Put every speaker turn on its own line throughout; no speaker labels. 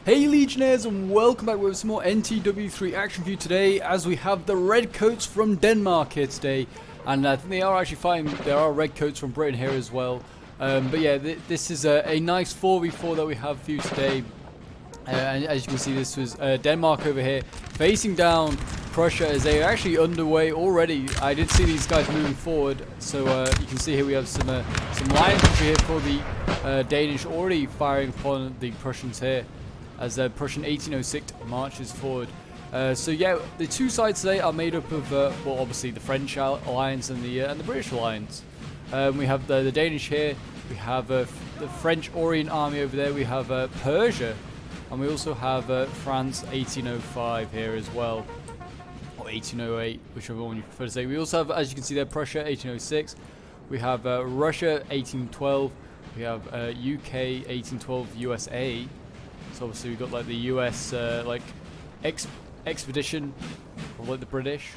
Hey Legionnaires, and welcome back with some more NTW3 action for you today, as we have the Redcoats from Denmark here today. And I think they are actually fighting, there are Redcoats from Britain here as well. But yeah, this is a nice 4v4 that we have for you today. And as you can see, this was Denmark over here facing down Prussia as they are actually underway already. I did see these guys moving forward, so you can see here we have some line infantry here for the Danish already firing upon the Prussians here, as the Prussian 1806 marches forward. So yeah, the two sides today are made up of, well, obviously the French alliance and the British alliance. We have the Danish here, we have the French Orient Army over there, we have Persia, and we also have France 1805 here as well, or 1808, whichever one you prefer to say. We also have, as you can see there, Prussia 1806, we have Russia 1812, we have UK 1812 USA. So obviously we've got like the US like expedition, or like the British,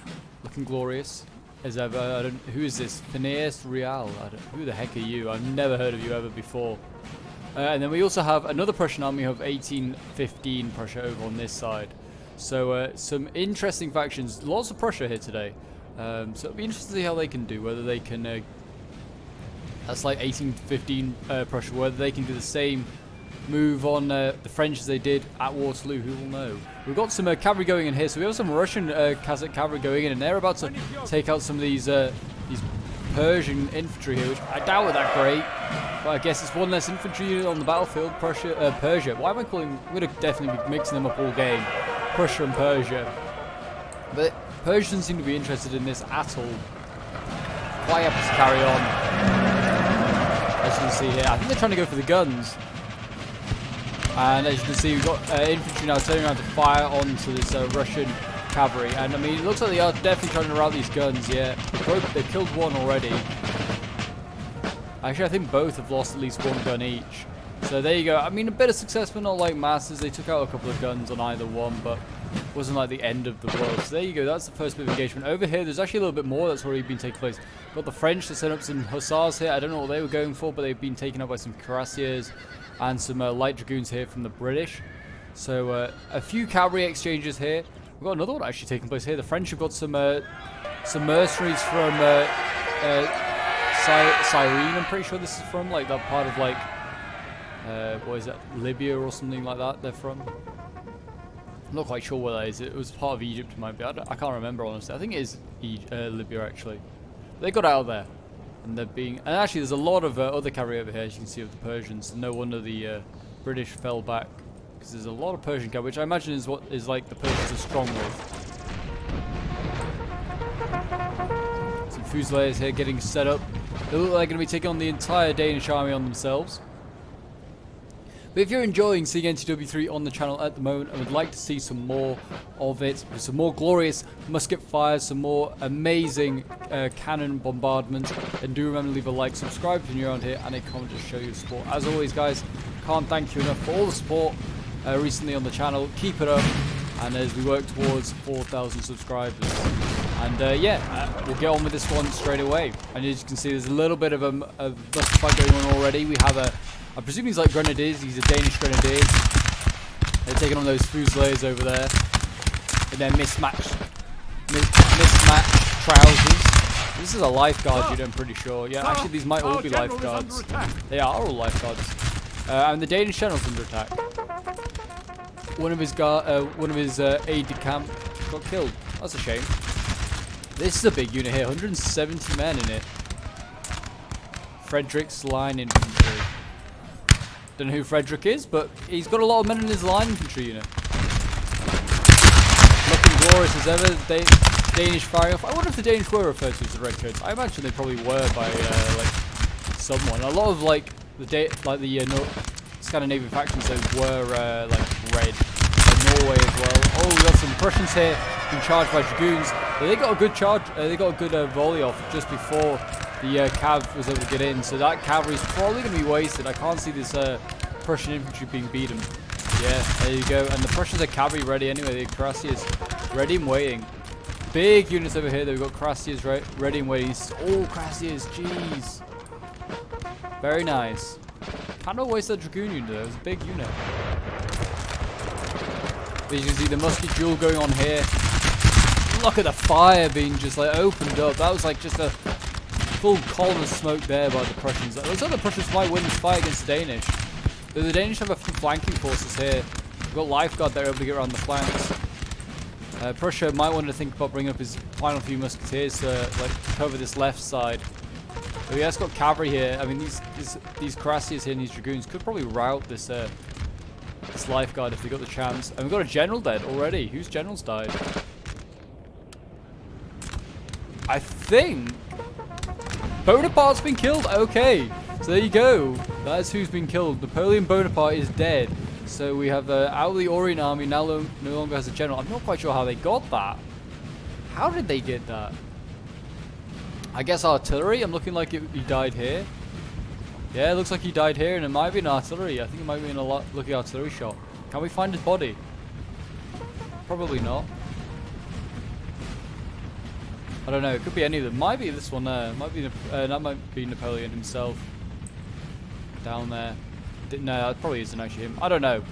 looking glorious as ever. I don't. Who is this? Phineas Real. Who the heck are you? I've never heard of you ever before. And then we also have another Prussian army of 1815 Prussia over on this side. So some interesting factions. Lots of Prussia here today. So it'll be interesting to see how they can do. Whether they can. That's like 1815 Prussia. Whether they can do the same move on the French as they did at Waterloo, who will know. We've got some cavalry going in here, so we have some Russian Kazakh cavalry going in, and they're about to take out some of these Persian infantry here, which I doubt are that great, but I guess it's one less infantry unit on the battlefield. Persia. Why am I calling? I'm going to definitely be mixing them up all game. Prussia and Persia, but Persia doesn't seem to be interested in this at all. Quite happy to carry on. As you can see here, I think they're trying to go for the guns. And as you can see, we've got infantry now turning around to fire onto this Russian cavalry. And I mean, it looks like they are definitely trying to rout these guns, yeah. They've killed one already. Actually, I think both have lost at least one gun each. So there you go. I mean, a bit of success, but not like masses. They took out a couple of guns on either one, but it wasn't like the end of the world. So there you go. That's the first bit of engagement. Over here, there's actually a little bit more that's already been taking place. Got the French to set up some hussars here. I don't know what they were going for, but they've been taken out by some cuirassiers and some light dragoons here from the British. So a few cavalry exchanges here. We've got another one actually taking place here. The French have got some mercenaries from Cyrene, I'm pretty sure this is from, like that part of like what is that, Libya or something like that they're from. I'm not quite sure where that is. It was part of Egypt, it might be. I can't remember honestly. I think it is Libya actually. They got out of there. And they're being, and actually there's a lot of other cavalry over here, as you can see, of the Persians. No wonder the British fell back, because there's a lot of Persian cavalry, which I imagine is what is like the Persians are strong with. Some Fusiliers here getting set up. They look like they're going to be taking on the entire Danish army on themselves. But if you're enjoying seeing NTW3 on the channel at the moment and would like to see some more of it, with some more glorious musket fires, some more amazing cannon bombardment, then do remember to leave a like, subscribe if you're new around here, and a comment to show your support. As always guys, can't thank you enough for all the support recently on the channel. Keep it up, and as we work towards 4,000 subscribers. And yeah, we'll get on with this one straight away. And as you can see, there's a little bit of a musket fight going on already. We have I presume he's like grenadiers, he's a Danish grenadiers. They're taking on those Fusiliers over there in their mismatched trousers. This is a lifeguard unit, I'm pretty sure. Yeah, actually these might all be lifeguards. They are all lifeguards. And the Danish general's under attack. One of his aide-de-camp got killed. That's a shame. This is a big unit here, 170 men in it. Frederick's line infantry. Don't know who Frederick is, but he's got a lot of men in his line infantry unit. Looking glorious as ever. Danish firing off. I wonder if the Danish were referred to as the Redcoats. I imagine they probably were by like someone. A lot of like the Scandinavian factions though were like red. Like Norway as well. Oh, we got some Prussians here being charged by dragoons. But they got a good charge. They got a good volley off just before the cav was able to get in, so that cavalry is probably going to be wasted. I can't see this Prussian infantry being beaten. Yeah, there you go. And the Prussians are cavalry ready anyway. The cuirassiers ready and waiting. Big units over here. We've got cuirassiers ready and waiting. Oh, cuirassiers, jeez. Very nice. Can't waste that dragoon unit though. It's a big unit. But you can see the musket duel going on here. Look at the fire being just like opened up. That was like just a full column of smoke there by the Prussians. It looks like the Prussians might win this fight against the Danish. But the Danish have a few flanking forces here. We've got Lifeguard there able to get around the flanks. Prussia might want to think about bringing up his final few musketeers to like cover this left side. But he has got cavalry here. I mean, these cuirassiers here and these dragoons could probably rout this this Lifeguard if they got the chance. And we've got a general dead already. Whose general's died? I think Bonaparte's been killed. Okay, so there you go. That's who's been killed. Napoleon Bonaparte is dead. So we have out of the Orient army now no longer has a general. I'm not quite sure how they got that. How did they get that? I guess artillery. I'm looking like he died here. Yeah, it looks like he died here, and it might be an artillery. I think it might be a lucky artillery shot. Can we find his body? Probably not. I don't know. It could be any of them. Might be this one there. Might be that might be Napoleon himself. Down there. No, that probably isn't actually him. I don't know.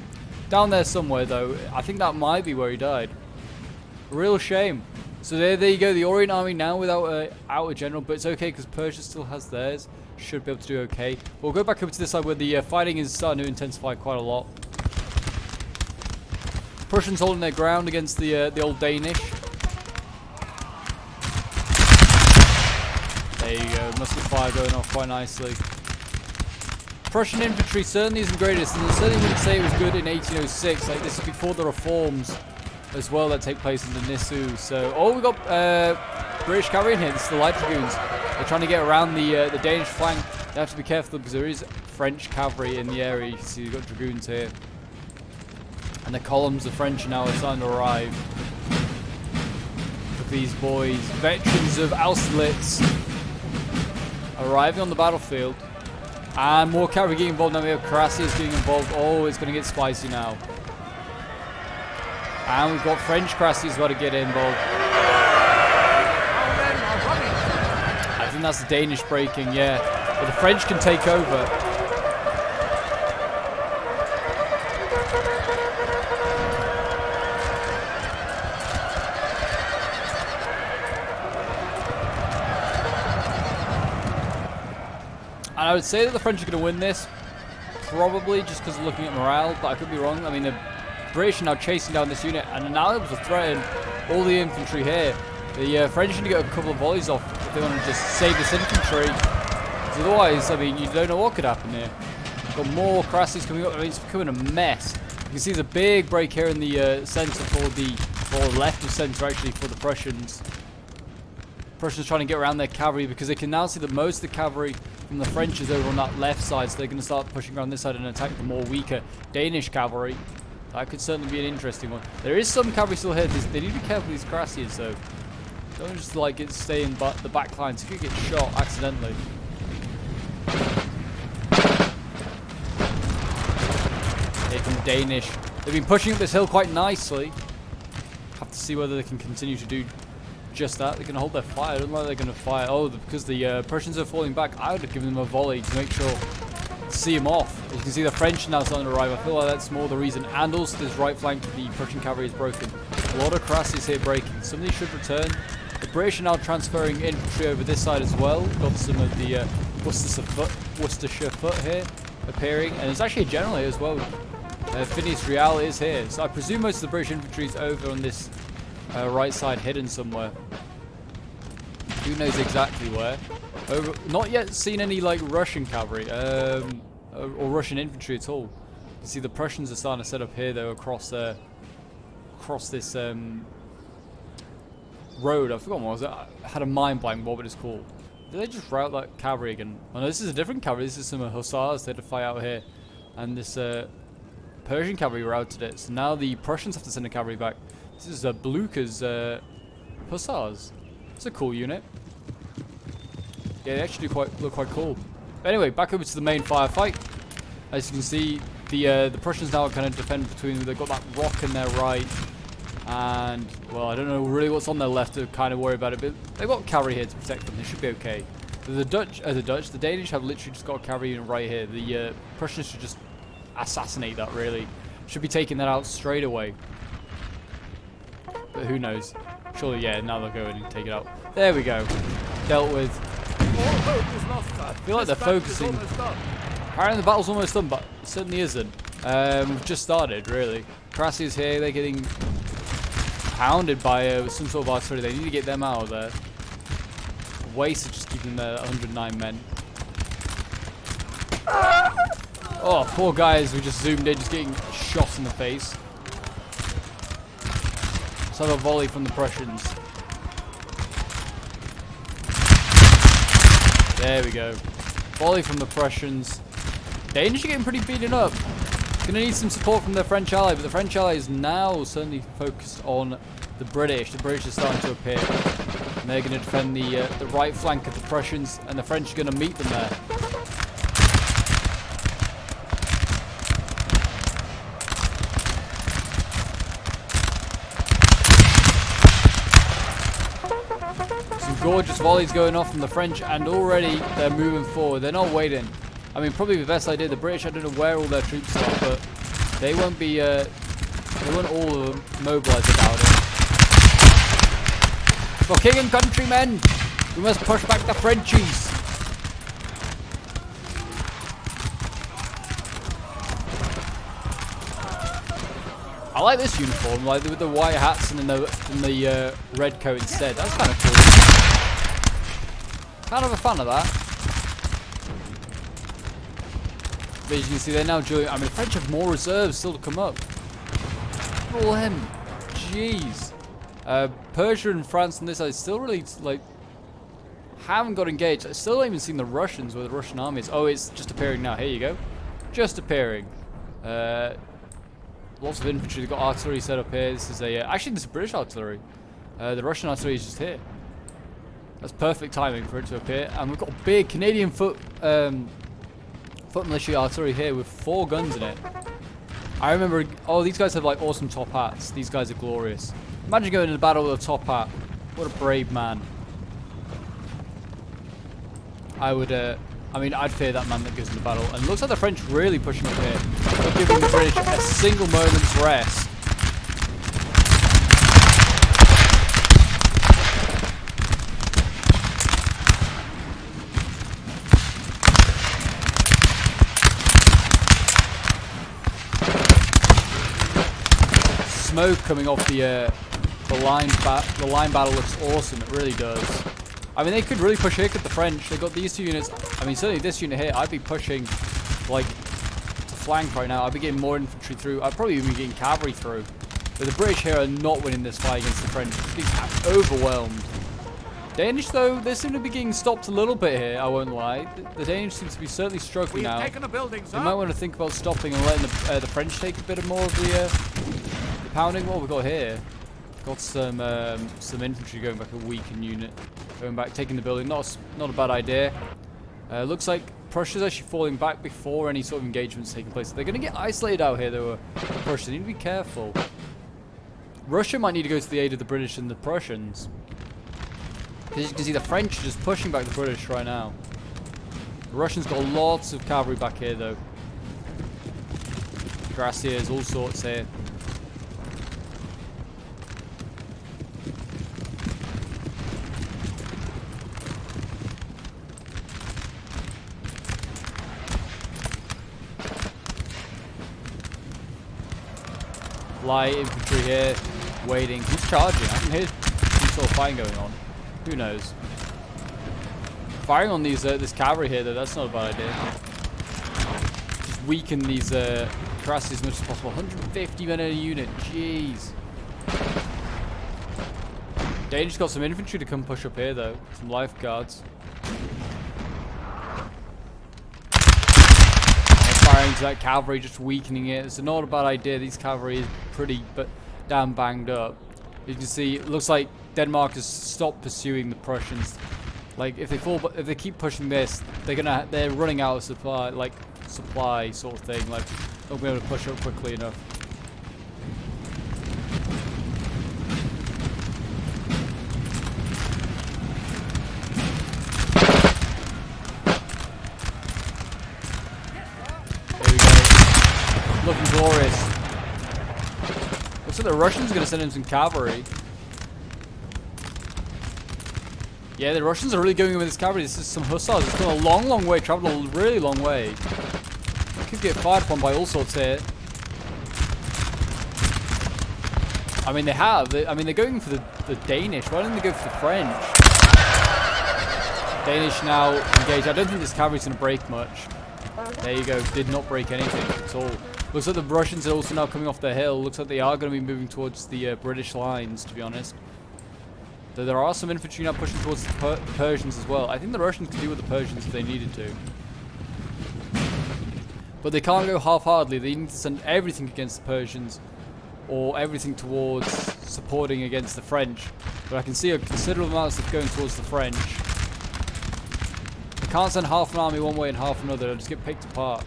Down there somewhere though. I think that might be where he died. Real shame. So there you go. The Orient army now without a general, but it's okay because Persia still has theirs. Should be able to do okay. We'll go back over to this side where the fighting is starting to intensify quite a lot. Prussians holding their ground against the old Danish. There you go. Musket fire going off quite nicely. Prussian infantry certainly isn't greatest, and I certainly wouldn't say it was good in 1806. Like, this is before the reforms as well that take place in the Nissou. So, we got British cavalry in here. This is the light dragoons. They're trying to get around the Danish flank. They have to be careful because there is French cavalry in the area. You can see you've got dragoons here, and the columns of French now are starting to arrive. Look at these boys, veterans of Austerlitz, arriving on the battlefield. And more cavalry getting involved now. We have cuirassiers getting involved. Oh, it's going to get spicy now. And we've got French cuirassiers about to get involved. I think that's the Danish breaking, yeah. But the French can take over. And I would say that the French are going to win this, probably just because of looking at morale, but I could be wrong. I mean, the British are now chasing down this unit and are now able to threaten all the infantry here. The French need to get a couple of volleys off if they want to just save this infantry. Because otherwise, I mean, you don't know what could happen here. Got more cuirassiers coming up. I mean, it's becoming a mess. You can see there's a big break here in the centre or left of centre actually for the Prussians. Prussians trying to get around their cavalry because they can now see that most of the cavalry from the French is over on that left side, so they're going to start pushing around this side and attack the more weaker Danish cavalry. That could certainly be an interesting one. There is some cavalry still here. They need to be careful with these cuirassiers though. Don't just like stay in the back lines. You could get shot accidentally. Here come the Danish. They've been pushing up this hill quite nicely. Have to see whether they can continue to do just that. They're going to hold their fire. I don't know they're going to fire. Oh, because the Prussians are falling back. I would have given them a volley to make sure to see them off. As you can see, the French now starting to arrive. I feel like that's more the reason. And also this right flank of the Prussian cavalry is broken. A lot of cuirassiers here breaking. Some of these should return. The British are now transferring infantry over this side as well. Got some of the Worcestershire foot here appearing. And there's actually a general here as well. Phineas Real is here. So I presume most of the British infantry is over on this right side, hidden somewhere. Who knows exactly where? Not yet seen any like Russian cavalry or Russian infantry at all. You can see the Prussians are starting to set up here though across this road. I forgot what was it. I had a mind blank what it is called. Did they just route that cavalry again? Oh no, this is a different cavalry. This is some hussars they had to fight out here, and this Persian cavalry routed it. So now the Prussians have to send the cavalry back. This is Blucher's hussars. It's a cool unit. Yeah, they actually look quite cool. But anyway, back over to the main firefight. As you can see, the Prussians now kind of defend between them. They've got that rock in their right. And, well, I don't know really what's on their left to kind of worry about it. But they've got cavalry here to protect them. They should be okay. The Danish have literally just got a cavalry unit right here. The Prussians should just assassinate that, really. Should be taking that out straight away. but who knows? Surely, yeah, now they'll go in and take it out. There we go. Dealt with. I feel like they're focusing. Apparently the battle's almost done, but it certainly isn't. We've just started, really. Crassi's here, they're getting pounded by some sort of artillery. They need to get them out of there. Waste of just keeping the 109 men. Oh, poor guys, we just zoomed in, just getting shot in the face. Let's have a volley from the Prussians. There we go. Volley from the Prussians. Danish are getting pretty beaten up. Gonna need some support from their French ally, but the French ally is now certainly focused on the British. The British are starting to appear. And they're gonna defend the right flank of the Prussians, and the French are gonna meet them there. Gorgeous volleys going off from the French, and already they're moving forward. They're not waiting. I mean, probably the best idea. The British, I don't know where all their troops are, but they won't be. They won't all mobilise about it. For king and country, men, we must push back the Frenchies. I like this uniform, like with the white hats and the red coat instead. That's kind of cool. Kind of a fan of that. But as you can see, they're now joining. I mean, the French have more reserves still to come up. Look at all them. Jeez. Persia and France on this side still really, like, haven't got engaged. I still haven't even seen the Russians where the Russian army is. Oh, it's just appearing now. Here you go. Just appearing. Lots of infantry. They've got artillery set up here. This is actually, this is British artillery. The Russian artillery is just here. That's perfect timing for it to appear. And we've got a big Canadian foot militia artillery here with 4 guns in it. I remember, oh, these guys have like awesome top hats. These guys are glorious. Imagine going into battle with a top hat. What a brave man. I would, I mean, I'd fear that man that goes into battle. And it looks like the French really pushing up here. Not giving the British a single moment's rest. Smoke coming off the line battle looks awesome. It really does. I mean, they could really push here. Could the French? They got these 2 units. I mean, certainly this unit here, I'd be pushing like to flank right now. I'd be getting more infantry through. I'd probably even be getting cavalry through. But the British here are not winning this fight against the French. They're overwhelmed. Danish, though, they seem to be getting stopped a little bit here. I won't lie. The Danish seem to be certainly struggling now.
Taken a building,
they might want to think about stopping and letting the French take a bit more of the pounding. What we got here? Got some infantry going back, a weakened unit going back, taking the building. Not a bad idea. Looks like Prussia's actually falling back before any sort of engagements taking place. They're going to get isolated out here, though. Prussia, they need to be careful. Russia might need to go to the aid of the British and the Prussians. Because you can see the French are just pushing back the British right now. The Russians got lots of cavalry back here, though. Cuirassiers, all sorts here. Light infantry here, waiting. Who's charging? I can hear some sort of fighting going on. Who knows? Firing on these this cavalry here, though, that's not a bad idea. Just weaken these cuirassiers as much as possible. 150 men in a unit. Jeez. Danish got some infantry to come push up here, though. Some lifeguards. Firing to that cavalry, just weakening it. It's not a bad idea. These cavalry is pretty damn banged up. You can see, it looks like Denmark has stopped pursuing the Prussians. Like, if they keep pushing this, they're running out of supply sort of thing. Like, they'll be able to push up quickly enough. There we go. Looking glorious. Looks like the Russians are going to send in some cavalry. Yeah, the Russians are really going in with this cavalry. This is some hussars. It's gone a long, long way. Traveled a really long way. Could get fired upon by all sorts here. I mean, they have. I mean, they're going for the Danish. Why don't they go for the French? Danish now engaged. I don't think this cavalry's going to break much. There you go. Did not break anything at all. Looks like the Russians are also now coming off the hill. Looks like they are going to be moving towards the British lines, to be honest. Though there are some infantry now pushing towards the Persians as well. I think the Russians can deal with the Persians if they needed to. But they can't go half-heartedly. They need to send everything against the Persians, or everything towards supporting against the French. But I can see a considerable amount of stuff going towards the French. They can't send half an army one way and half another. They'll just get picked apart.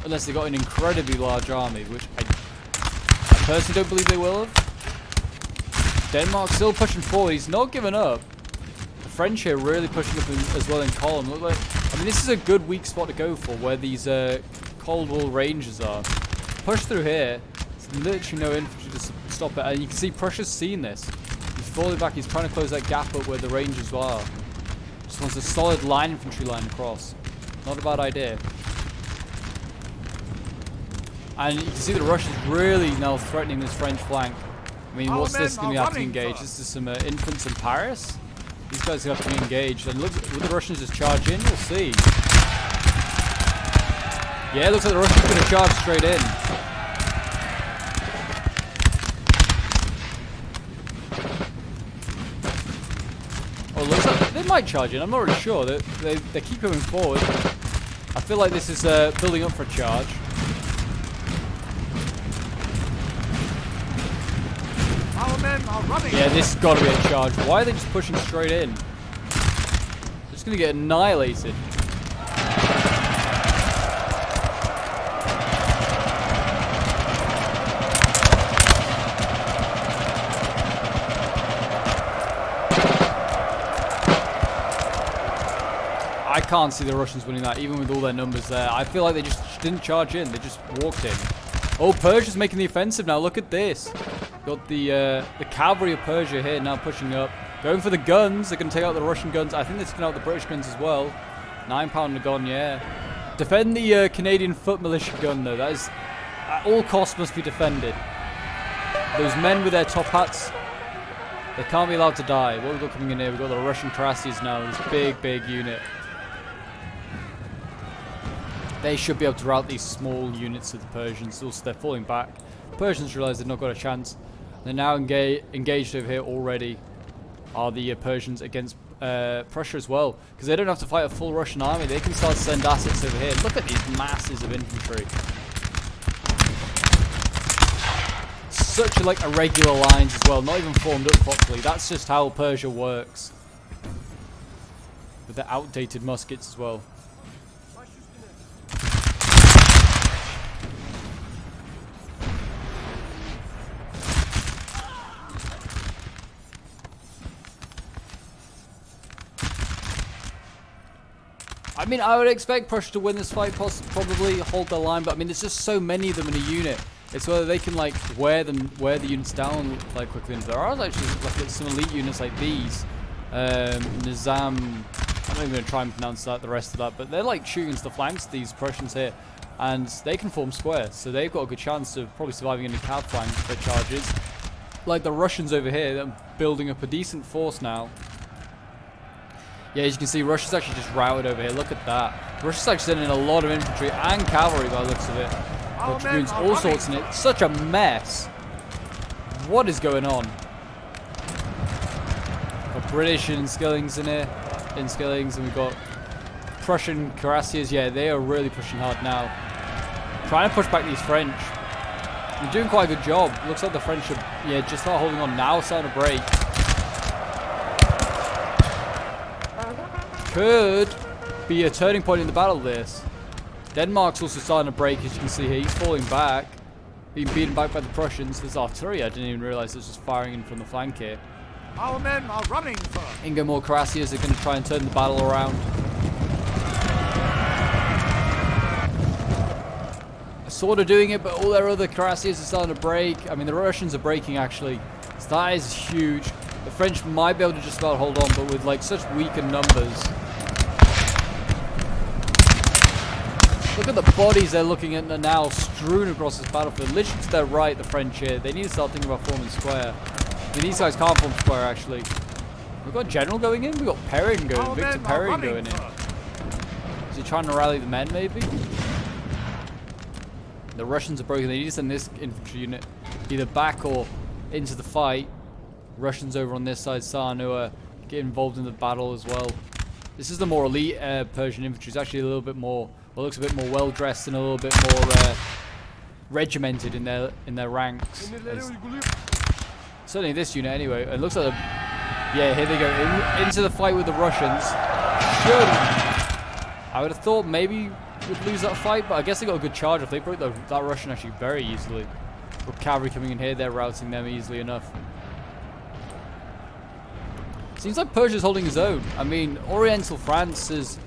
Unless they got an incredibly large army, which I personally don't believe they will have. Denmark's still pushing forward. He's not giving up. The French here really pushing up as well in column. Look like, I mean, this is a good weak spot to go for, where these Cold War Rangers are. Push through here. There's literally no infantry to stop it. And you can see Prussia's seen this. He's falling back. He's trying to close that gap up where the Rangers are. Just wants a solid line infantry line across. Not a bad idea. And you can see the Russians really now threatening this French flank. I mean, what's this going to have to engage? This is some infants in Paris. These guys have to be engaged. And look, will the Russians just charge in? We'll see. Yeah, it looks like the Russians are going to charge straight in. Oh, it looks like they might charge in. I'm not really sure. They keep going forward. I feel like this is building up for a charge. Yeah, this has got to be a charge. Why are they just pushing straight in? They're just going to get annihilated. I can't see the Russians winning that, even with all their numbers there. I feel like they just didn't charge in. They just walked in. Oh, Persia's making the offensive now. Look at this. Got the cavalry of Persia here now pushing up. Going for the guns. They're going to take out the Russian guns. I think they're taking out the British guns as well. £9 a gun, yeah. Defend the Canadian foot militia gun, though. That is, at all costs, must be defended. Those men with their top hats, they can't be allowed to die. What have we got coming in here? We've got the Russian Cuirassiers now. This big, big unit. They should be able to rout these small units of the Persians. Also, they're falling back. The Persians realise they've not got a chance. They're now engaged over here already. Are the Persians against Prussia as well? Because they don't have to fight a full Russian army. They can start to send assets over here. Look at these masses of infantry. Such like irregular lines as well. Not even formed up properly. That's just how Persia works. With their outdated muskets as well. I mean, I would expect Prussia to win this fight, probably hold their line, but I mean, there's just so many of them in a unit. It's whether they can like wear the units down like quickly. And there are actually like some elite units like these. Nizam, I'm not even going to try and pronounce that, the rest of that, but they're like shooting into the flanks, these Prussians here, and they can form square, so they've got a good chance of probably surviving any cav flank charges. Like the Russians over here, they're building up a decent force now. Yeah, as you can see, Russia's actually just routed over here. Look at that. Russia's actually sending in a lot of infantry and cavalry by the looks of it. Got dragoons, all sorts in it. Such a mess. What is going on? Got British in Skillings in here. In Skillings, and we've got Prussian Cuirassiers. Yeah, they are really pushing hard now. Trying to push back these French. They're doing quite a good job. Looks like the French are, yeah, just start holding on now, starting to break. Could be a turning point in the battle, this. Denmark's also starting to break, as you can see here. He's falling back. Being beaten back by the Prussians. There's artillery. I didn't even realize this was firing in from the flank here.
Our men are running, sir.
Ingo more Cuirassiers are going to try and turn the battle around. sort of doing it, but all their other cuirassiers are starting to break. I mean, the Russians are breaking, actually. So that is huge. The French might be able to just about hold on, but with like such weakened numbers. Look at the bodies they're looking at now strewn across this battlefield. Literally to their right, the French here. They need to start thinking about forming square. I mean, these guys can't form square, actually. We've got General going in. We've got Perrin going. Victor Perrin going in. Is he trying to rally the men, maybe? The Russians are broken. They need to send this infantry unit either back or into the fight. Russians over on this side, Sarnua, get involved in the battle as well. This is the more elite Persian infantry. It's actually a little bit more, well, looks a bit more well dressed and a little bit more regimented in their ranks. Certainly this unit, anyway. It looks like, yeah, here they go into the fight with the Russians. I would have thought maybe would lose that fight, but I guess they got a good charge off. They broke that Russian actually very easily. With cavalry coming in here, they're routing them easily enough. Seems like Persia's holding his own. I mean, Oriental France is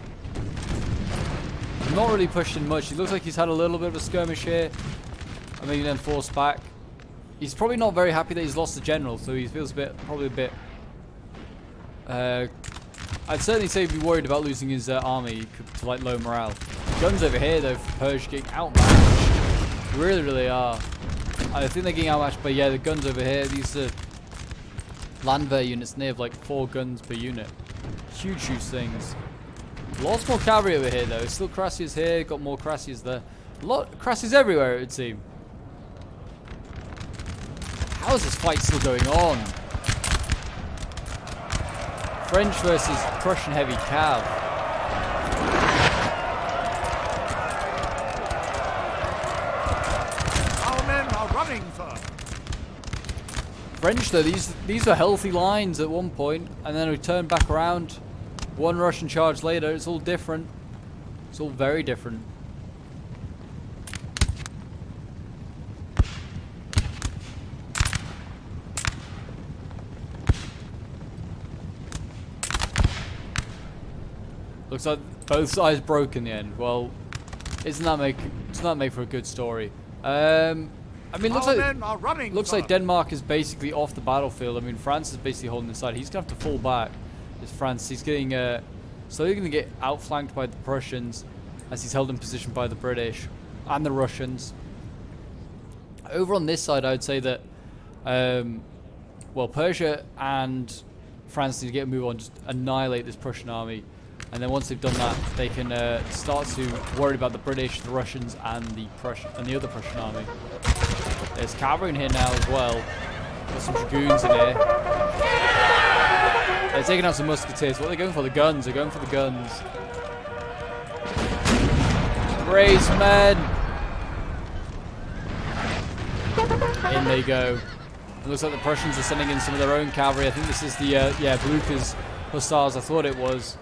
not really pushing much. He looks like he's had a little bit of a skirmish here. I mean, then forced back. He's probably not very happy that he's lost the general, so he feels probably a bit. I'd certainly say he'd be worried about losing his army to like low morale. Guns over here though for Persia getting outmatched. Really, really are. I think they're getting outmatched, but yeah, the guns over here, these are Landwehr units, and they have like 4 guns per unit. Huge, huge things. Lots more cavalry over here though. Still cuirassiers here, got more cuirassiers there. A lot of cuirassiers everywhere, it would seem. How is this fight still going on? French versus Prussian heavy cav.
Our men are running for.
French though, these were healthy lines at one point, and then we turn back around. One Russian charge later, it's all different. It's all very different. Looks like both sides broke in the end. Well, doesn't that make for a good story? I mean, looks like Denmark is basically off the battlefield. I mean, France is basically holding the side. He's gonna have to fall back. It's France. He's getting slowly gonna get outflanked by the Prussians as he's held in position by the British and the Russians. Over on this side, I would say that well, Persia and France need to get a move on, just annihilate this Prussian army. And then once they've done that, they can start to worry about the British, the Russians, and the other Prussian army. There's cavalry in here now as well. Got some dragoons in here. They're taking out some musketeers. What are they going for? The guns. They're going for the guns. Raise men. In they go. It looks like the Prussians are sending in some of their own cavalry. I think this is the yeah, Blucher's hussars. I thought it was.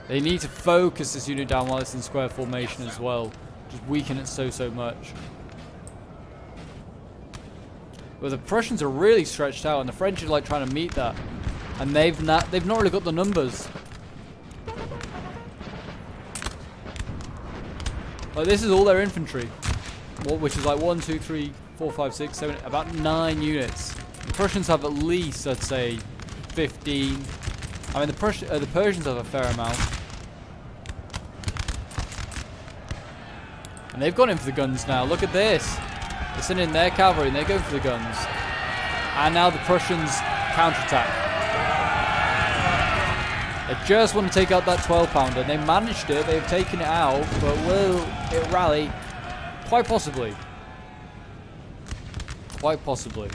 They need to focus this unit down while it's in square formation as well. Just weaken it so much. But the Prussians are really stretched out, and the French are like trying to meet that, and they've not really got the numbers. Like, this is all their infantry, which is like 1, 2, 3, 4, 5, 6, 7, about 9 units. The Prussians have at least, I'd say, 15. I mean, the Persians have a fair amount. And they've gone in for the guns now. Look at this. They're sending in their cavalry and they're going for the guns. And now the Prussians counterattack. They just want to take out that 12-pounder. They managed it. They've taken it out. But will it rally? Quite possibly. Quite possibly.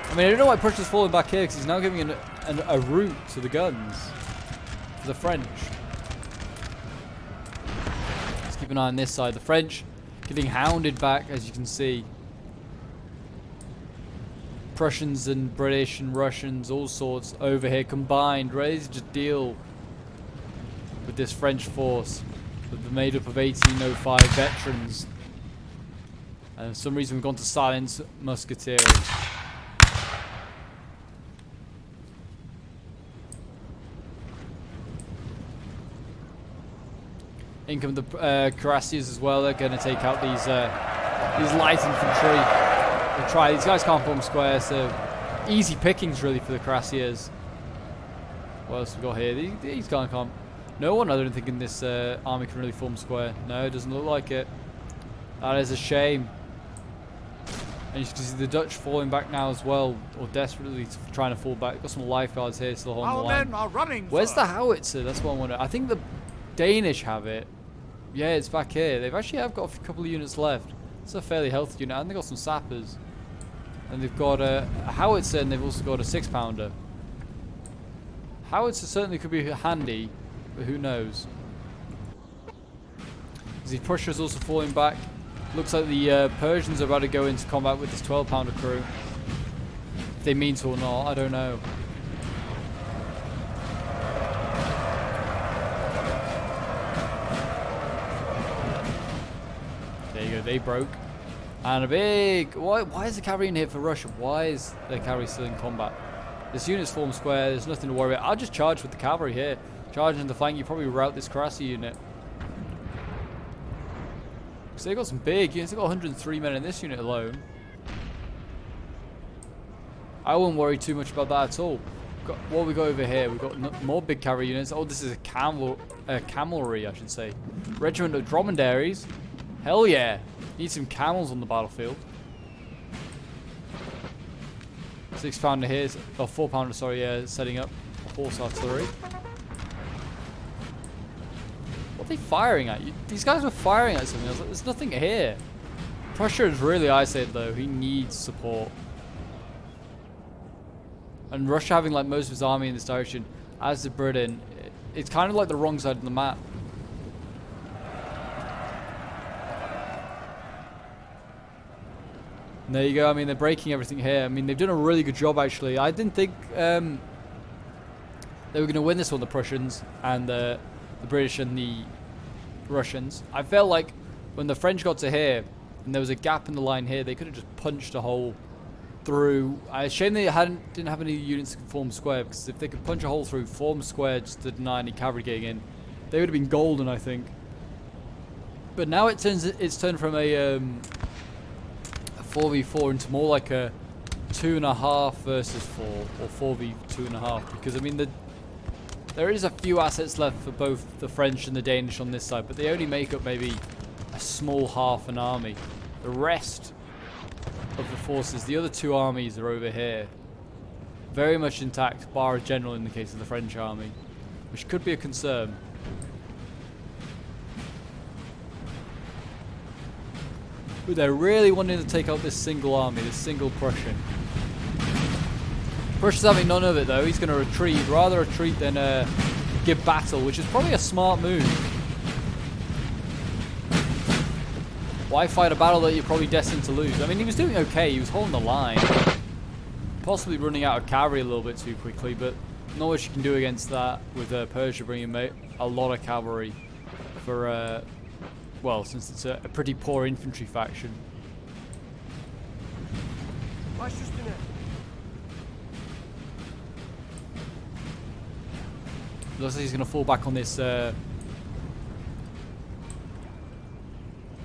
I mean, I don't know why Prussia's falling back here, because he's now giving a route to the guns for the French. Let's keep an eye on this side. The French getting hounded back, as you can see. Prussians and British and Russians, all sorts, over here combined, ready to just deal with this French force. They're made up of 1805 veterans. And for some reason we've gone to silence musketeers. In come the cuirassiers as well. They're going to take out these light infantry. They'll try. These guys can't form square, so easy pickings really for the cuirassiers. What else we got here? These guys can't. No one, I don't think, in this army can really form square. No, it doesn't look like it. That is a shame. And you can see the Dutch falling back now as well, or desperately trying to fall back. Got some lifeguards here still holding the line.
Our men are running.
Where's the howitzer? That's what I wonder. I think the Danish have it. Yeah, it's back here. They've actually have got a couple of units left. It's a fairly healthy unit, and they've got some sappers. And they've got a howitzer, and they've also got a 6-pounder. Howitzer certainly could be handy, but who knows? The Prussia's also falling back. Looks like the Persians are about to go into combat with this 12-pounder crew. If they mean to or not, I don't know. There you go, they broke. And a big... Why is the cavalry in here for Russia? Why is the cavalry still in combat? This unit's formed square, there's nothing to worry about. I'll just charge with the cavalry here. Charge into the flank, you probably rout this cuirassier unit. So they've got some big units. They've got 103 men in this unit alone. I wouldn't worry too much about that at all. What we got over here? We've got more big cavalry units. Oh, this is a camelry, I should say. Regiment of dromedaries. Hell yeah. Need some camels on the battlefield. 6-pounder here. Oh, 4-pounder, sorry, yeah, setting up horse artillery. What are they firing at? These guys were firing at something. I was like, there's nothing here. Prussia is really isolated though. He needs support. And Russia having like most of his army in this direction, as did Britain, it's kind of like the wrong side of the map. And there you go. I mean, they're breaking everything here. I mean, they've done a really good job actually. I didn't think they were going to win this one, the Prussians and the British and the Russians. I felt like when the French got to here and there was a gap in the line here, they could have just punched a hole through. It's a shame they didn't have any units to form square, because if they could punch a hole through, form square just to deny any cavalry getting in, they would have been golden, I think. But now it's turned from a 4v4 into more like a 2.5 versus 4, or 4v2.5, because I mean there is a few assets left for both the French and the Danish on this side, but they only make up maybe a small half an army. The rest of the forces, the other two armies, are over here, very much intact, bar a general in the case of the French army, which could be a concern. But they're really wanting to take out this single army, this single Prussian. Prussia's having none of it though. He's going to retreat, rather retreat than give battle, which is probably a smart move. Why fight a battle that you're probably destined to lose? I mean, he was doing okay. He was holding the line. Possibly running out of cavalry a little bit too quickly, but not much you can do against that with Persia bringing a lot of cavalry for, well, since it's a pretty poor infantry faction. Looks like he's going to fall back on this.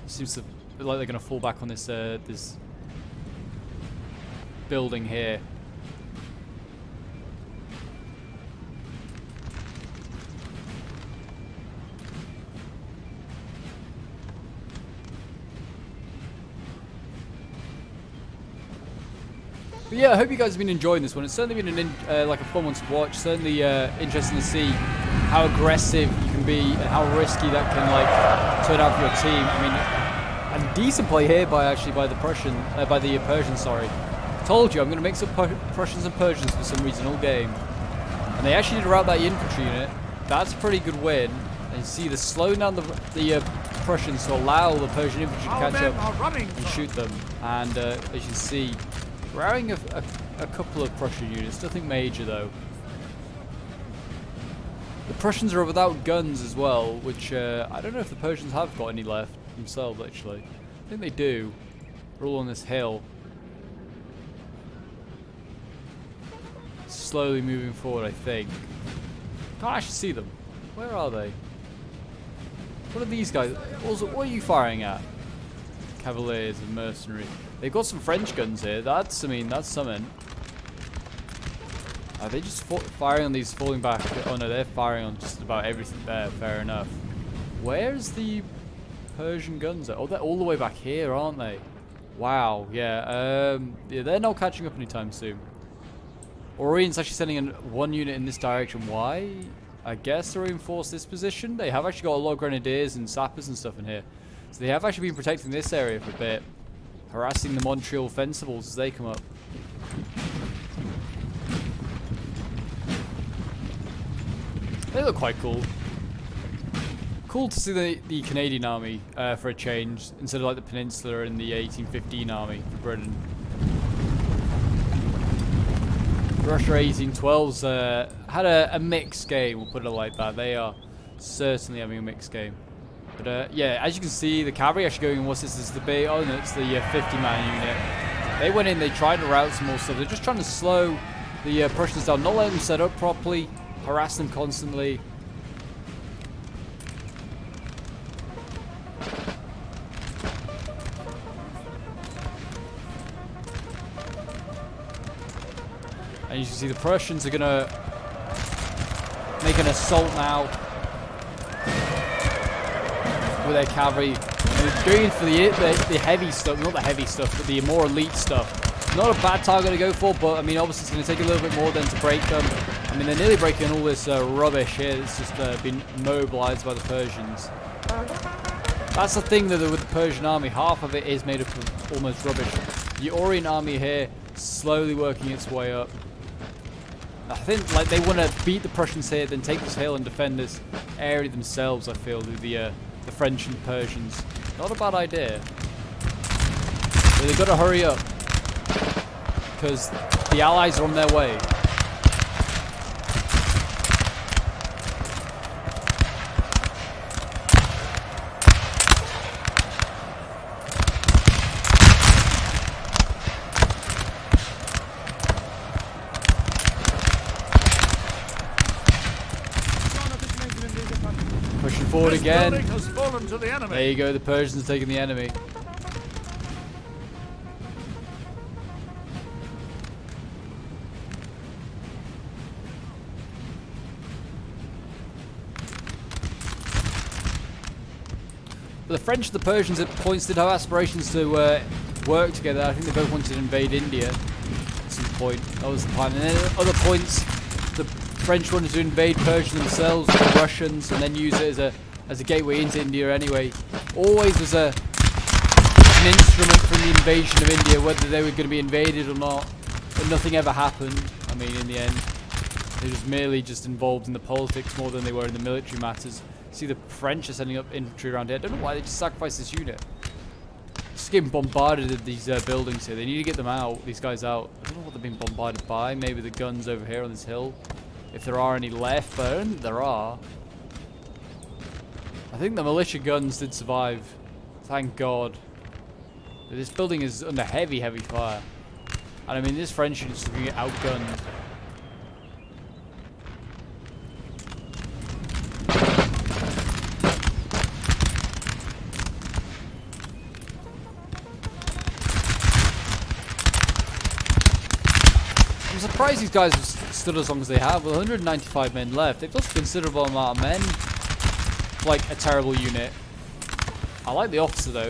Seems to look like they're going to fall back on this this building here. But yeah, I hope you guys have been enjoying this one. It's certainly been like a fun one to watch. Certainly interesting to see how aggressive you can be and how risky that can like turn out for your team. I mean, a decent play here by the Persians. Sorry, told you I'm going to mix up Prussians and Persians for some reason all game. And they actually did rout that infantry unit. That's a pretty good win. And you see the slowing down the Prussians to allow the Persian infantry to catch up and shoot them. And as you can see, routing a couple of Prussian units, nothing major though. The Prussians are without guns as well, which I don't know if the Persians have got any left themselves actually. I think they do. They're all on this hill. Slowly moving forward, I think. Can't actually see them. Where are they? What are these guys? Also, what are you firing at? Cavaliers and mercenary. They've got some French guns here. That's, I mean, that's something. Are they just firing on these falling back? Oh no, they're firing on just about everything there. Fair enough. Where's the Persian guns at? Oh, they're all the way back here, aren't they? Wow, yeah. Yeah, they're not catching up anytime soon. Orient's actually sending in one unit in this direction. Why? I guess to reinforce this position. They have actually got a lot of grenadiers and sappers and stuff in here. So they have actually been protecting this area for a bit. Harassing the Montreal Fencibles as they come up. They look quite cool. Cool to see the Canadian army for a change, instead of like the Peninsula and the 1815 army for Britain. Russia 1812's had a mixed game, we'll put it like that. They are certainly having a mixed game. But yeah, as you can see, the cavalry actually going, what's this? Is the big, oh no, it's the 50-man unit. They went in, they tried to route some more stuff. They're just trying to slow the Prussians down, not letting them set up properly, harass them constantly. And you can see the Prussians are going to make an assault now with their cavalry. And they're going for the heavy stuff, not the heavy stuff, but the more elite stuff. Not a bad target to go for, but I mean, obviously it's going to take a little bit more than to break them. I mean, they're nearly breaking all this rubbish here that's just been mobilized by the Persians. That's the thing though with the Persian army, half of it is made up of almost rubbish. The Orient army here, slowly working its way up. I think like they want to beat the Prussians here, then take this hill and defend this area themselves. I feel the French and the Persians. Not a bad idea. But they've got to hurry up because the Allies are on their way. Pushing forward again.
Has fallen to the enemy.
There you go, the Persians taking the enemy. But the French and the Persians at points did have aspirations to work together. I think they both wanted to invade India at some point. That was the plan. And then at other points, the French wanted to invade Persia themselves, the Russians, and then use it as a gateway into India anyway. Always was an instrument from the invasion of India, whether they were going to be invaded or not. But nothing ever happened. I mean, in the end, they was merely just involved in the politics more than they were in the military matters. See, the French are sending up infantry around here. I don't know why they just sacrificed this unit. Just getting bombarded at these buildings here. They need to get them out, these guys out. I don't know what they're being bombarded by. Maybe the guns over here on this hill. If there are any left, but I don't think there are. I think the militia guns did survive. Thank God. But this building is under heavy, heavy fire. And I mean, this French unit's going to get outgunned. I'm surprised these guys have stood as long as they have. With 195 men left, they've lost a considerable amount of men. Like a terrible unit. I like the officer though.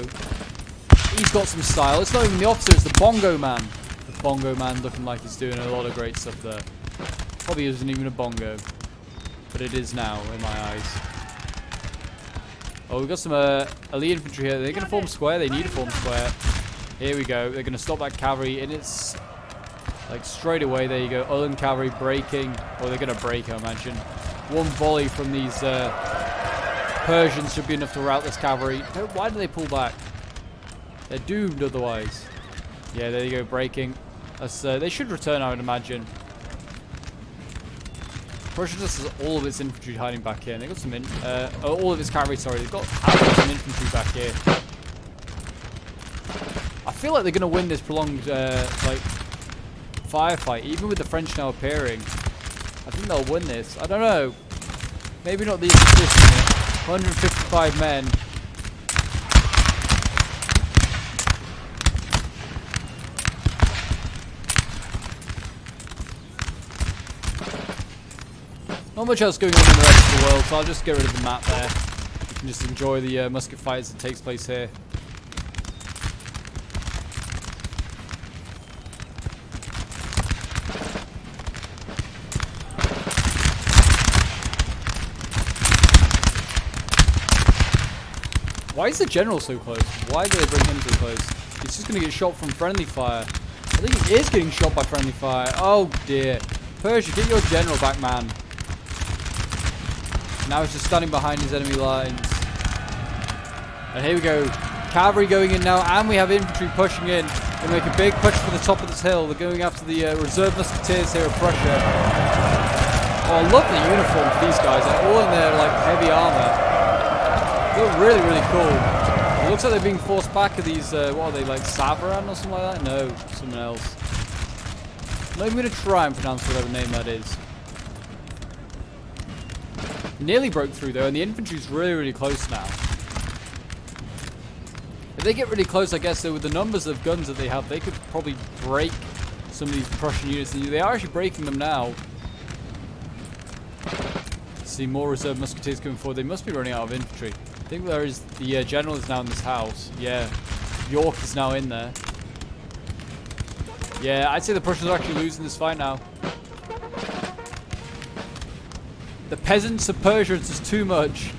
He's got some style. It's not even the officer, it's the bongo man. The bongo man looking like he's doing a lot of great stuff there. Probably isn't even a bongo. But it is now, in my eyes. Oh, we've got some elite infantry here. They're going to form square. They need to form square. Here we go. They're going to stop that cavalry in its... Like straight away, there you go. Ullen cavalry breaking. Or they're going to break, I imagine. One volley from these Persians should be enough to rout this cavalry. Why do they pull back? They're doomed otherwise. Yeah, there you go, breaking. They should return, I would imagine. Prussia just has all of its infantry hiding back here. And they've got some all of its cavalry, sorry. They've got some infantry back here. I feel like they're going to win this prolonged like firefight, even with the French now appearing. I think they'll win this. I don't know. Maybe not this unit. 155 men. Not much else going on in the rest of the world, so I'll just get rid of the map there. You can just enjoy the musket fights that takes place here. Why is the general so close? Why do they bring him so close? He's just going to get shot from friendly fire. I think he is getting shot by friendly fire. Oh dear. Persia, get your general back, man. Now he's just standing behind his enemy lines. And here we go. Cavalry going in now, and we have infantry pushing in. They make a big push for the top of this hill. They're going after the reserve musketeers here of Prussia. Oh, I love the uniform for these guys. They're all in their like heavy armor. They look really, really cool. It looks like they're being forced back of these, what are they, like Savaran or something like that? No, someone else. I'm not even going to try and pronounce whatever name that is. Nearly broke through though, and the infantry's really, really close now. If they get really close, I guess, though, with the numbers of guns that they have, they could probably break some of these Prussian units. They are actually breaking them now. See more reserve musketeers coming forward. They must be running out of infantry. I think there is the general is now in this house. Yeah, York is now in there. Yeah, I'd say the Prussians are actually losing this fight now. The peasants of Persia, it's just too much.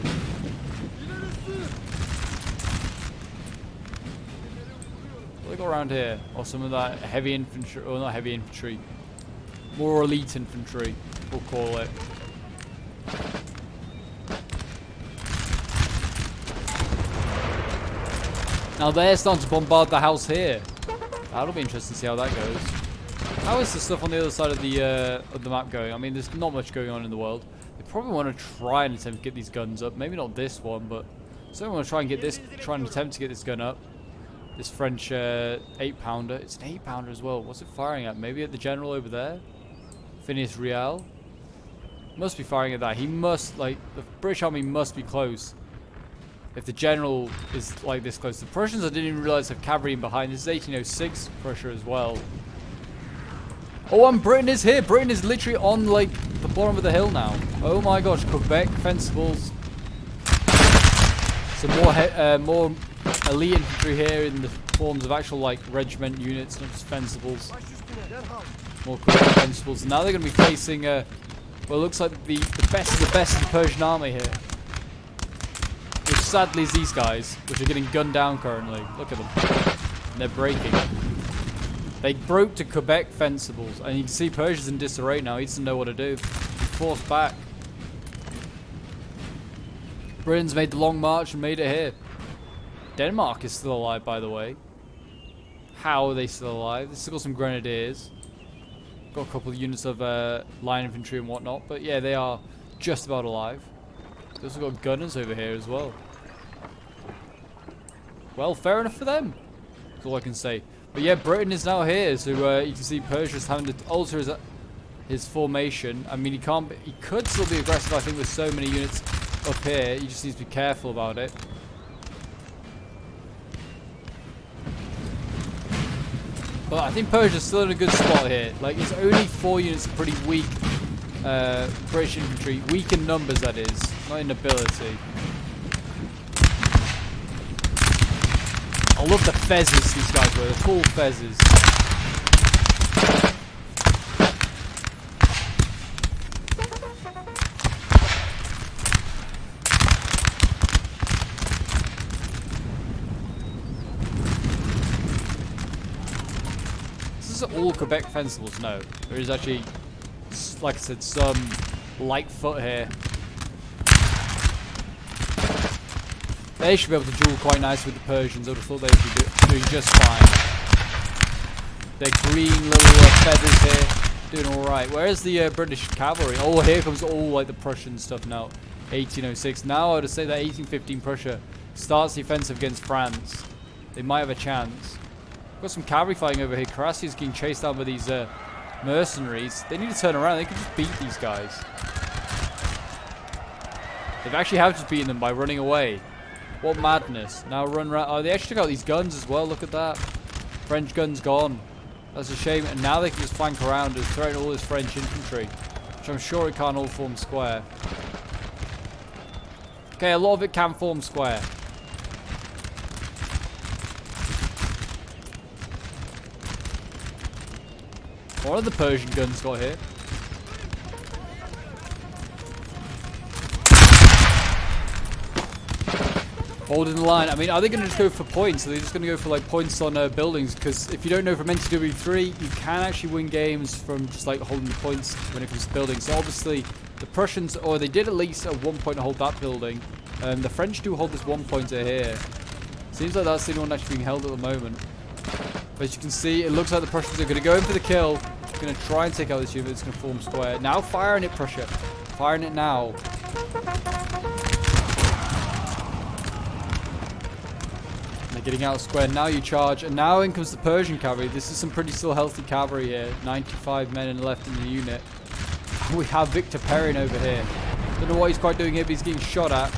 What do they go around here? Or some of that heavy infantry, or not heavy infantry, more elite infantry, we'll call it. Now they're starting to bombard the house here. That'll be interesting to see how that goes. How is the stuff on the other side of the map going? I mean, there's not much going on in the world. They probably want to try and attempt to get these guns up. Maybe not this one, but certainly want to try and get this. Try and attempt to get this gun up. This French 8-pounder. It's an 8-pounder as well. What's it firing at? Maybe at the general over there. Phineas Real. Must be firing at that. He must, like, the British army must be close. If the general is like this close. The Prussians, I didn't even realize, have cavalry in behind. This is 1806 Prussia as well. Oh, and Britain is here. Britain is literally on like the bottom of the hill now. Oh my gosh, Quebec fencibles. Some more elite infantry here in the forms of actual like regiment units, not just fencibles. More Quebec fencibles. And now they're going to be facing well, it looks like the best of the best of the Persian army here. Which sadly is these guys, which are getting gunned down currently. Look at them. And they're breaking. They broke to Quebec fencibles, and you can see Persia's in disarray now. He doesn't know what to do. He's forced back. Britain's made the long march and made it here. Denmark is still alive, by the way. How are they still alive? They've still got some grenadiers. Got a couple of units of line infantry and whatnot, but yeah, they are just about alive. They've also got gunners over here as well. Well, fair enough for them. That's all I can say. But yeah, Britain is now here, so you can see Persia's having to alter his formation. I mean, he could still be aggressive, I think, with so many units up here. He just needs to be careful about it. But I think Persia's still in a good spot here. Like, it's only 4 units of pretty weak British infantry. Weak in numbers, that is. Not in ability. I love the fezzes these guys wear. The full fezzes. This is all Quebec fencibles? No. There is actually, like I said, some light foot here. They should be able to duel quite nice with the Persians. I would have thought they would be doing just fine. Their green little feathers here, doing alright. Where's the British cavalry? Oh, here comes all like the Prussian stuff now. 1806. Now I would say that 1815 Prussia starts the offensive against France. They might have a chance. Got some cavalry fighting over here. Carassi is getting chased down by these mercenaries. They need to turn around. They can just beat these guys. They've actually have just beaten them by running away. What madness. Now run around. Oh, they actually took out these guns as well. Look at that. French guns gone. That's a shame. And now they can just flank around and threaten all this French infantry. Which I'm sure it can't all form square. Okay, a lot of it can form square. What have the Persian guns got here? Holding the line. I mean, are they going to just go for points? Are they just going to go for like points on buildings? Because if you don't know from NTW3, you can actually win games from just like holding the points when it comes to buildings. So obviously, the Prussians, or they did at least at one point hold that building. The French do hold this one pointer here. Seems like that's the only one actually being held at the moment. But as you can see, it looks like the Prussians are going to go in for the kill. Going to try and take out this unit. It's going to form square. Now firing it, Prussia. Firing it now. They're getting out of square. Now you charge. And now in comes the Persian cavalry. This is some pretty still healthy cavalry here. 95 men left in the unit. And we have Victor Perrin over here. Don't know what he's quite doing here, but he's getting shot at.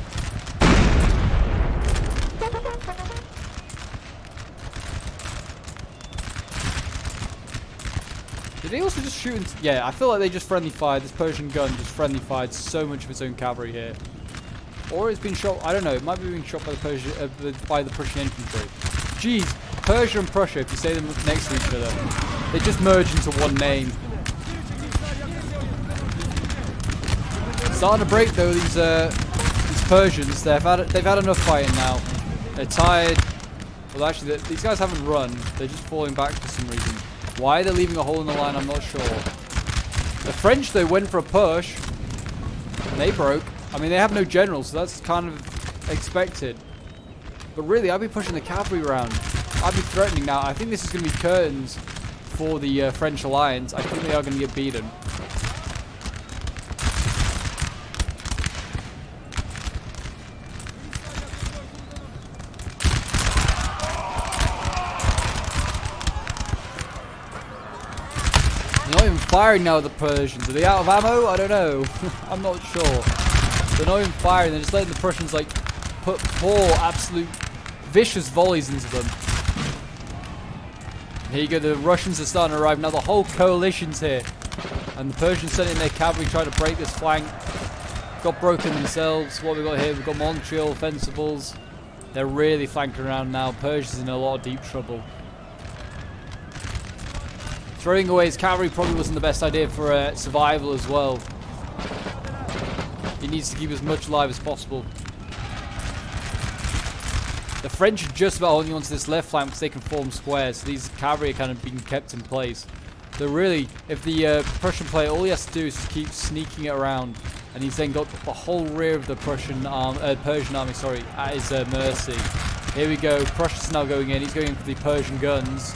Did they also just shoot? Yeah, I feel like they just friendly fired. This Persian gun just friendly fired so much of its own cavalry here. Or it's been shot. I don't know. It might be being shot by the Prussian infantry. Jeez, Persia and Prussia. If you say them next to each other, they just merge into one name. Starting to break though. These Persians. They've had enough fighting now. They're tired. Well, actually, these guys haven't run. They're just falling back for some reason. Why they're leaving a hole in the line, I'm not sure. The French, though, went for a push. And they broke. I mean, they have no general, so that's kind of expected. But really, I'd be pushing the cavalry around. I'd be threatening now. I think this is going to be curtains for the French alliance. I think they are going to get beaten. They're not even firing now at the Persians. Are they out of ammo? I don't know. I'm not sure. They're not even firing. They're just letting the Prussians like pour absolute vicious volleys into them. Here you go. The Russians are starting to arrive. Now the whole coalition's here. And the Persians sent in their cavalry trying to break this flank. Got broken themselves. What have we got here? We've got Montreal, Fencibles. They're really flanking around now. Persia's in a lot of deep trouble. Throwing away his cavalry probably wasn't the best idea for survival as well. He needs to keep as much alive as possible. The French are just about holding onto this left flank because they can form squares. So these cavalry are kind of being kept in place. So really, if the Prussian player, all he has to do is just keep sneaking it around. And he's then got the whole rear of the Persian army at his mercy. Here we go. Prussia's now going in. He's going in for the Persian guns.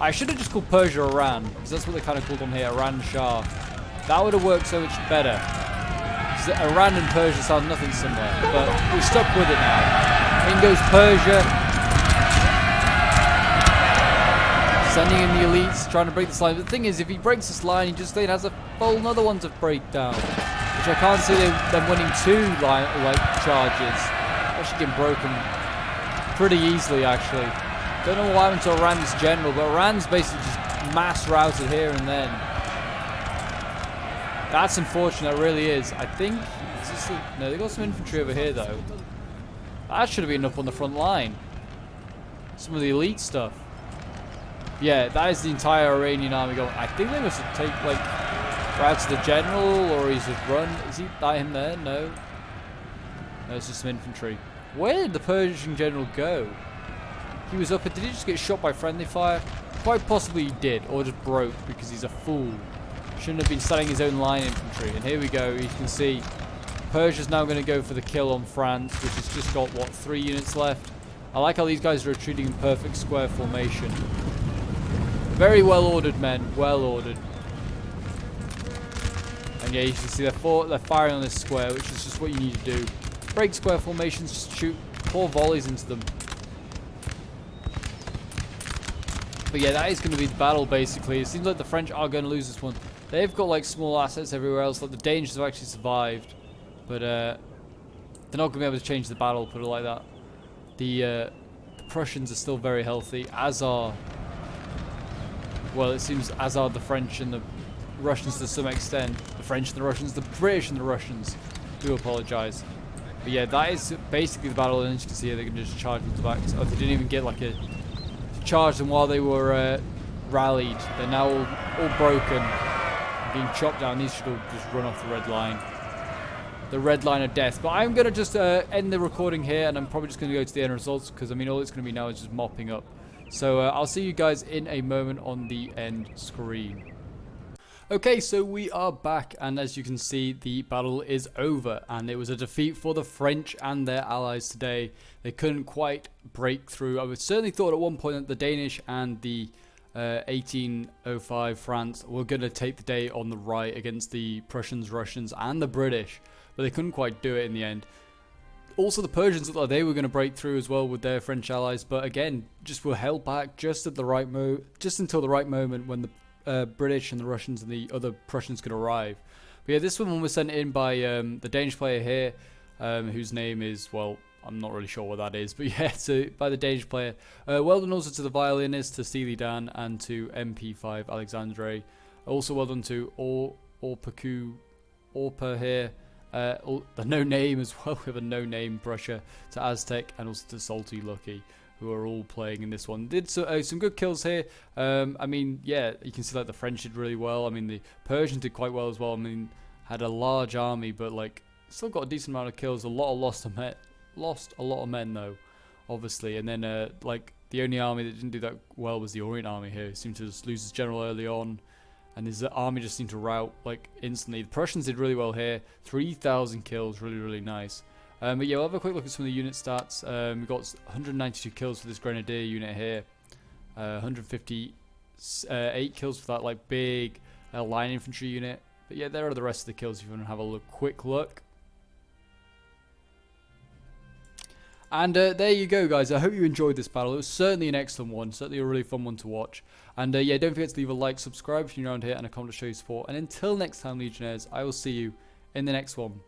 I should have just called Persia Iran, because that's what they kind of called on here, Iran Shah. That would have worked so much better. Iran and Persia sound nothing similar, but we're stuck with it now. In goes Persia. Sending in the elites, trying to break this line. But the thing is, if he breaks this line, he just then has a full another one to break down. Which I can't see them winning two charges. Actually getting broken pretty easily, actually. Don't know what happened to Iran's general, but Iran's basically just mass routed here and then. That's unfortunate, it really is. I think... no, they got some infantry over here, though. That should have been up on the front line. Some of the elite stuff. Yeah, that is the entire Iranian army going. I think they must have taken, like, routes to the general, or he's just run. Is he that him there? No. No, it's just some infantry. Where did the Persian general go? He was up. Did he just get shot by friendly fire? Quite possibly he did, or just broke because he's a fool. Shouldn't have been selling his own line infantry. And here we go. You can see Persia's now going to go for the kill on France, which has just got, what, 3 units left. I like how these guys are retreating in perfect square formation. Very well ordered, men. Well ordered. And yeah, you can see they're firing on this square, which is just what you need to do. Break square formations, just shoot 4 volleys into them. But yeah, that is going to be the battle, basically. It seems like the French are going to lose this one. They've got like small assets everywhere else. Like the Danes have actually survived, but they're not going to be able to change the battle. Put it like that. The Prussians are still very healthy, as are, well, it seems as are the French and the Russians to some extent. The French and the Russians, the British and the Russians. Do apologise. But yeah, that is basically the battle, and as you can see here, they can just charge them to back. Oh, they didn't even get like a charge them while they were rallied. They're now all broken, being chopped down. These should all just run off the red line. The red line of death. But I'm going to just end the recording here, and I'm probably just going to go to the end results, because I mean all it's going to be now is just mopping up. So I'll see you guys in a moment on the end screen. Okay, so we are back, and as you can see, the battle is over, and it was a defeat for the French and their allies today. They couldn't quite break through. I would certainly thought at one point that the Danish and the 1805 France were going to take the day on the right against the Prussians, Russians, and the British, but they couldn't quite do it in the end. Also, the Persians looked like they were going to break through as well with their French allies, but again, just were held back just at the just until the right moment when the British and the Russians and the other Prussians could arrive. But yeah, this one was sent in by the Danish player here, whose name is, well, I'm not really sure what that is, but yeah, so by the Danish player. Well done also to the violinist, to Steely Dan, and to MP5 Alexandre. Also well done to Orpa here. The no name as well. We have a no name Prussia, to Aztec, and also to Salty Lucky, who are all playing in this one. Did some good kills here. I mean, yeah, you can see like the French did really well. I mean, the Persians did quite well as well. I mean, had a large army, but like still got a decent amount of kills. A lot of lost a lot of men though, obviously. And then like the only army that didn't do that well was the Orient army here. It seemed to just lose its general early on, and his army just seemed to rout like instantly. The Prussians did really well here. 3,000 kills, really nice. But yeah, we'll have a quick look at some of the unit stats. We've got 192 kills for this Grenadier unit here. 158 kills for that like big line infantry unit. But yeah, there are the rest of the kills if you want to have a quick look. And there you go, guys. I hope you enjoyed this battle. It was certainly an excellent one. Certainly a really fun one to watch. And yeah, don't forget to leave a like, subscribe if you're around here, and a comment to show your support. And until next time, Legionnaires, I will see you in the next one.